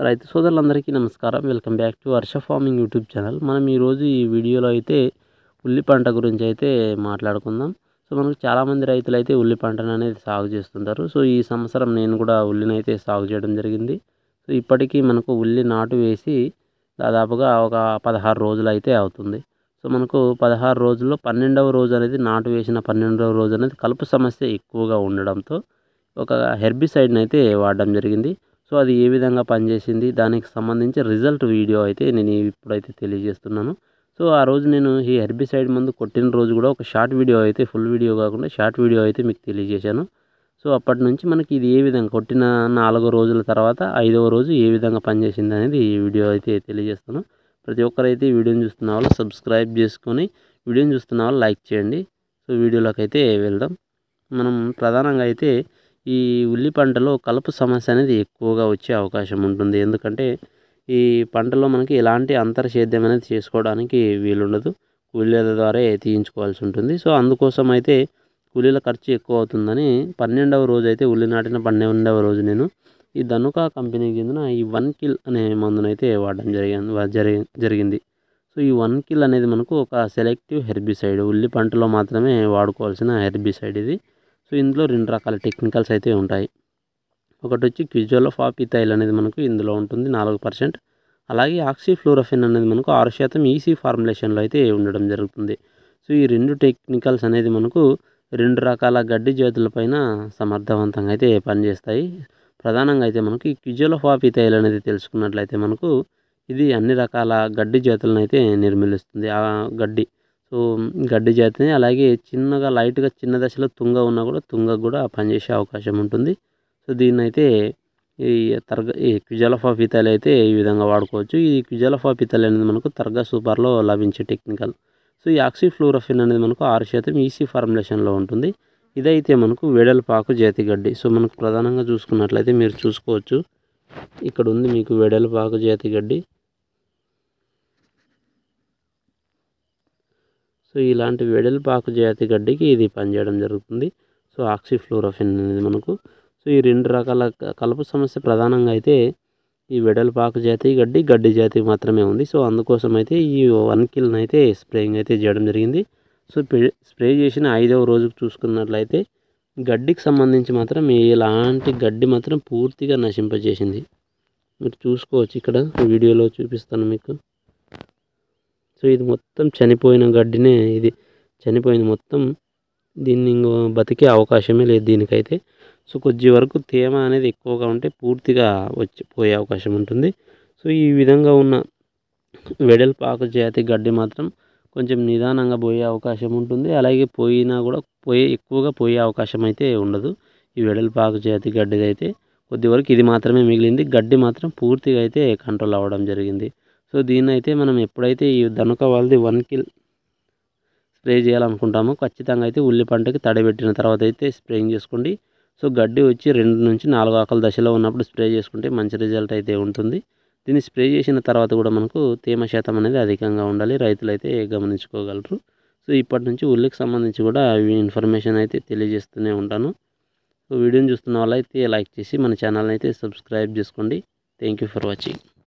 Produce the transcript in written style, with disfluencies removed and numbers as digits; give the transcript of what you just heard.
రైతు సోదరులందరికీ నమస్కారం. Welcome back to Varsha farming YouTube channel. మనం ఈరోజు ఈ వీడియోలో అయితే ఉల్లి పంట గురించి అయితే మాట్లాడుకుందాం. సో మనకు చాలామంది రైతులు అయితే ఉల్లి పంటను అనేది సాగు చేస్తుంటారు. సో ఈ సంవత్సరం నేను కూడా ఉల్లిని అయితే సాగు చేయడం జరిగింది. సో ఇప్పటికీ మనకు ఉల్లి నాటు వేసి దాదాపుగా ఒక 16 రోజులు అయితే అవుతుంది. సో మనకు 16 రోజుల్లో 12వ రోజు అనేది నాటు వేసిన 12వ రోజు అనేది కలుపు సమస్య ఎక్కువగా ఉండడంతో ఒక హెర్బిసైడ్ని అయితే వాడడం జరిగింది. సో అది ఏ విధంగా పనిచేసింది, దానికి సంబంధించి రిజల్ట్ వీడియో అయితే నేను ఇప్పుడైతే తెలియజేస్తున్నాను. సో ఆ రోజు నేను ఈ హెర్బిసైడ్ మందు కొట్టిన రోజు కూడా ఒక షార్ట్ వీడియో అయితే, ఫుల్ వీడియో కాకుండా షార్ట్ వీడియో అయితే మీకు తెలియజేశాను. సో అప్పటి నుంచి మనకి ఇది ఏ విధంగా కొట్టిన 4 రోజుల తర్వాత 5వ రోజు ఏ విధంగా పనిచేసింది అనేది ఈ వీడియో అయితే తెలియజేస్తాను. ప్రతి ఒక్కరైతే ఈ వీడియోని చూస్తున్న వాళ్ళు సబ్స్క్రైబ్ చేసుకొని వీడియోని చూస్తున్న వాళ్ళు లైక్ చేయండి. సో వీడియోలోకి అయితే వెళ్దాం. మనం ప్రధానంగా అయితే ఈ ఉల్లి పంటలో కలుపు సమస్య అనేది ఎక్కువగా వచ్చే అవకాశం ఉంటుంది. ఎందుకంటే ఈ పంటలో మనకి ఎలాంటి అంతర సేద్యం అనేది చేసుకోవడానికి వీలుండదు. కూలీల ద్వారా తీయించుకోవాల్సి ఉంటుంది. సో అందుకోసం అయితే కూలీల ఖర్చు ఎక్కువ అవుతుందని 12వ రోజు అయితే ఉల్లి నాటిన 12వ రోజు నేను ఈ ధనుకా కంపెనీకి చెందిన ఈ 1 కిల్ అనే మందునైతే వాడడం జరిగింది. సో ఈ 1 కిల్ అనేది మనకు ఒక సెలెక్టివ్ హెర్బిసైడ్, ఉల్లి పంటలో మాత్రమే వాడుకోవాల్సిన హెర్బిసైడ్ ఇది. సో ఇందులో 2 రకాల టెక్నికల్స్ అయితే ఉంటాయి. ఒకటి వచ్చి క్విజోలోఫాపిథైల్ అనేది మనకు ఇందులో ఉంటుంది 4%. అలాగే ఆక్సిఫ్లోరోఫెన్ అనేది మనకు 6% ఈసీ ఫార్ములేషన్లో అయితే ఉండడం జరుగుతుంది. సో ఈ 2 టెక్నికల్స్ అనేది మనకు 2 రకాల గడ్డి జాతులపైన సమర్థవంతంగా అయితే పనిచేస్తాయి. ప్రధానంగా అయితే మనకు ఈ క్విజోలోఫాపిథైల్ అనేది తెలుసుకున్నట్లయితే మనకు ఇది అన్ని రకాల గడ్డి జాతులను అయితే నిర్మూలిస్తుంది. ఆ గడ్డి గడ్డి జాతిని, అలాగే చిన్నగా లైట్గా చిన్న దశలో తుంగ ఉన్నా కూడా తుంగకు కూడా పనిచేసే అవకాశం ఉంటుంది. సో దీన్నైతే ఈ క్విజోలోఫాపిథైల్ అయితే ఈ విధంగా వాడుకోవచ్చు. ఈ క్విజోలోఫాపిథైల్ అనేది మనకు తర్గా సూపర్లో లభించే టెక్నికల్. సో ఈ ఆక్సిఫ్లోరోఫెన్ అనేది మనకు 6% ఈసీ ఫార్ములేషన్లో ఉంటుంది. ఇదైతే మనకు వెడల్పాకు జాతి గడ్డి. సో మనకు ప్రధానంగా చూసుకున్నట్లయితే మీరు చూసుకోవచ్చు, ఇక్కడ ఉంది మీకు వెడల్పాకు జాతి గడ్డి. సో ఇలాంటి వెడల్పాకు జాతి గడ్డికి ఇది పనిచేయడం జరుగుతుంది. సో ఆక్సిఫ్లోరోఫెన్ అనేది మనకు సో ఈ 2 రకాల కలుపు సమస్య ప్రధానంగా అయితే ఈ వెడల్పాకు జాతి గడ్డి జాతి మాత్రమే ఉంది. సో అందుకోసం అయితే ఈ 1 కిల్ని అయితే స్ప్రేయింగ్ అయితే చేయడం జరిగింది. సో స్ప్రే చేసిన 5వ రోజుకు చూసుకున్నట్లయితే గడ్డికి సంబంధించి మాత్రం ఎలాంటి గడ్డి మాత్రం పూర్తిగా నశింపజేసింది. మీరు చూసుకోవచ్చు, ఇక్కడ వీడియోలో చూపిస్తాను మీకు. సో ఇది మొత్తం చనిపోయిన గడ్డినే, ఇది చనిపోయింది మొత్తం. దీన్ని బతికే అవకాశమే లేదు దీనికైతే. సో కొద్ది వరకు తేమ అనేది ఎక్కువగా ఉంటే పూర్తిగా పోయే అవకాశం ఉంటుంది. సో ఈ విధంగా ఉన్న వెడల్పాకు జాతి గడ్డి మాత్రం కొంచెం నిదానంగా పోయే అవకాశం ఉంటుంది. అలాగే పోయినా కూడా ఎక్కువగా పోయే అవకాశం అయితే ఉండదు. ఈ వెడల్పాకు జాతి గడ్డిది అయితే కొద్ది వరకు ఇది మాత్రమే మిగిలింది. గడ్డి మాత్రం పూర్తిగా అయితే కంట్రోల్ అవ్వడం జరిగింది. సో దీన్నైతే మనం ఎప్పుడైతే ఈ ధనుక వాళ్ళది 1 కిల్ స్ప్రే చేయాలనుకుంటామో ఖచ్చితంగా అయితే ఉల్లి పంటకి తడిపెట్టిన తర్వాత అయితే స్ప్రేయింగ్ చేసుకోండి. సో గడ్డి వచ్చి 2 నుంచి 4 ఆకుల దశలో ఉన్నప్పుడు స్ప్రే చేసుకుంటే మంచి రిజల్ట్ అయితే ఉంటుంది. దీన్ని స్ప్రే చేసిన తర్వాత కూడా మనకు తేమ శాతం అనేది అధికంగా ఉండాలి. రైతులైతే గమనించుకోగలరు. సో ఇప్పటి నుంచి ఉల్లికి సంబంధించి కూడా ఇన్ఫర్మేషన్ అయితే తెలియజేస్తూనే ఉంటాను. సో వీడియోని చూస్తున్న వాళ్ళైతే లైక్ చేసి మన ఛానల్ని అయితే సబ్స్క్రైబ్ చేసుకోండి. Thank you for watching.